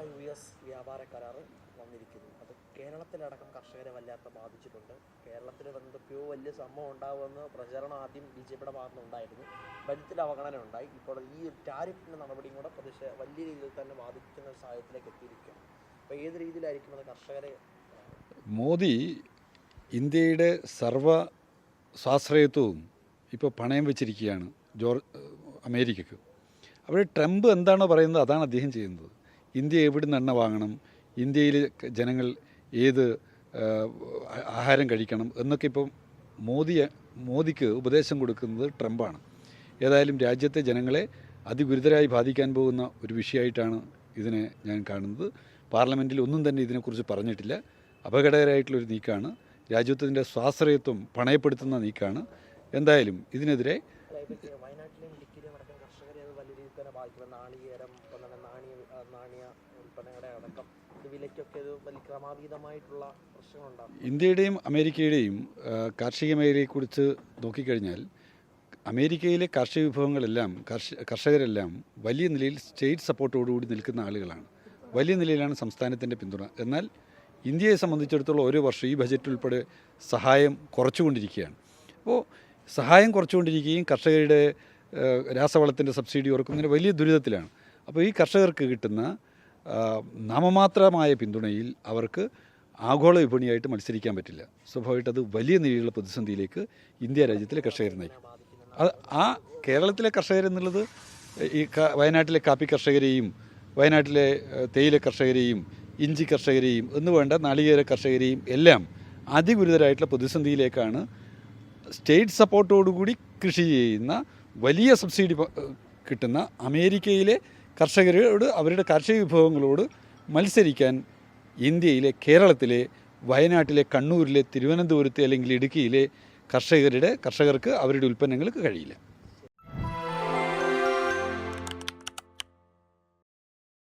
ഇന്ത്യ-US വ്യാപാര കരാർ വന്നിരിക്കുന്നു. അത് കേരളത്തിലടക്കം കർഷകരെ വല്ലാതെ ബാധിച്ചിട്ടുണ്ട്. കേരളത്തിൽ എന്തൊക്കെയോ വലിയ സംഭവം ഉണ്ടാകുമെന്ന് പ്രചരണം ആദ്യം BJPയുടെ ഭാഗത്തുനിന്നുണ്ടായിരുന്നു. ബജറ്റിൽ അവഗണന ഉണ്ടായി. ഇപ്പോൾ ഈ ടാരിഫിൻ്റെ നടപടിയും കൂടെ വലിയ രീതിയിൽ തന്നെ ബാധിക്കുന്ന സാഹചര്യത്തിലേക്ക് എത്തിയിരിക്കുകയാണ്. അപ്പോൾ ഏത് രീതിയിലായിരിക്കും അത് കർഷകരെ? മോദി ഇന്ത്യയുടെ സർവ്വ സ്വാശ്രയത്വവും ഇപ്പോൾ പണയം വെച്ചിരിക്കുകയാണ് അമേരിക്കയ്ക്ക്. അവിടെ ട്രംപ് എന്താണോ പറയുന്നത് അതാണ് അദ്ദേഹം ചെയ്യുന്നത്. ഇന്ത്യ എവിടെ നിന്ന് എണ്ണ വാങ്ങണം, ഇന്ത്യയിലെ ജനങ്ങൾ ഏത് ആഹാരം കഴിക്കണം എന്നൊക്കെ ഇപ്പം മോദിക്ക് ഉപദേശം കൊടുക്കുന്നത് ട്രംപാണ്. ഏതായാലും രാജ്യത്തെ ജനങ്ങളെ അതിഗുരുതരമായി ബാധിക്കാൻ പോകുന്ന ഒരു വിഷയമായിട്ടാണ് ഇതിനെ ഞാൻ കാണുന്നത്. പാർലമെൻറ്റിൽ ഒന്നും തന്നെ ഇതിനെക്കുറിച്ച് പറഞ്ഞിട്ടില്ല. അപകടകരമായിട്ടുള്ളൊരു നീക്കമാണ്. രാജ്യത്തിൻ്റെ സ്വാശ്രയത്വം പണയപ്പെടുത്തുന്ന നീക്കമാണ്. എന്തായാലും ഇതിനെതിരെ വയനാട്ടിലെയും ഇടുക്കിയിലെയും അടക്കം കർഷകരെ അത് വലിയ രീതിയിൽ തന്നെ ബാധിക്കും. നാളികേരം, നാണ്യ ഉൽപ്പന്നങ്ങളുടെ അടക്കം വിലയ്ക്കൊക്കെ ഇത് വലിയ ക്രമാതീതമായിട്ടുള്ള പ്രശ്നങ്ങളുണ്ടാകും. ഇന്ത്യയുടെയും അമേരിക്കയുടെയും കാർഷിക മേഖലയെക്കുറിച്ച് നോക്കിക്കഴിഞ്ഞാൽ അമേരിക്കയിലെ കാർഷിക വിഭവങ്ങളെല്ലാം കർഷകരെല്ലാം വലിയ നിലയിൽ സ്റ്റേറ്റ് സപ്പോർട്ടോടുകൂടി നിൽക്കുന്ന ആളുകളാണ്. വലിയ നിലയിലാണ് സംസ്ഥാനത്തിൻ്റെ പിന്തുണ. എന്നാൽ ഇന്ത്യയെ സംബന്ധിച്ചിടത്തോളം ഓരോ വർഷം ഈ ബജറ്റ് ഉൾപ്പെടെ സഹായം കുറച്ചുകൊണ്ടിരിക്കുകയാണ്. അപ്പോൾ സഹായം കുറച്ചുകൊണ്ടിരിക്കുകയും കർഷകരുടെ രാസവളത്തിൻ്റെ സബ്സിഡി ഉറക്കുന്നതിന് വലിയ ദുരിതത്തിലാണ്. അപ്പോൾ ഈ കർഷകർക്ക് കിട്ടുന്ന നാമമാത്രമായ പിന്തുണയിൽ അവർക്ക് ആഗോള വിപണിയായിട്ട് മത്സരിക്കാൻ പറ്റില്ല. സ്വാഭാവികമായിട്ട് അത് വലിയ നിലയിലുള്ള പ്രതിസന്ധിയിലേക്ക് ഇന്ത്യ രാജ്യത്തിലെ കർഷകരെ നയിക്കും. ആ കേരളത്തിലെ കർഷകരെന്നുള്ളത് ഈ വയനാട്ടിലെ കാപ്പി കർഷകരെയും വയനാട്ടിലെ തേയില കർഷകരെയും ഇഞ്ചി കർഷകരെയും എന്ന് വേണ്ട നാളികേര കർഷകരെയും എല്ലാം അതിഗുരുതരമായിട്ടുള്ള പ്രതിസന്ധിയിലേക്കാണ് സ്റ്റേറ്റ് സപ്പോർട്ടോടുകൂടി കൃഷി ചെയ്യുന്ന വലിയ സബ്സിഡി കിട്ടുന്ന അമേരിക്കയിലെ കർഷകരോട് അവരുടെ കാർഷിക വിഭവങ്ങളോട് മത്സരിക്കാൻ ഇന്ത്യയിലെ കേരളത്തിലെ വയനാട്ടിലെ കണ്ണൂരിലെ തിരുവനന്തപുരത്തെ അല്ലെങ്കിൽ ഇടുക്കിയിലെ കർഷകർക്ക് അവരുടെ ഉൽപ്പന്നങ്ങൾക്ക് കഴിയില്ല.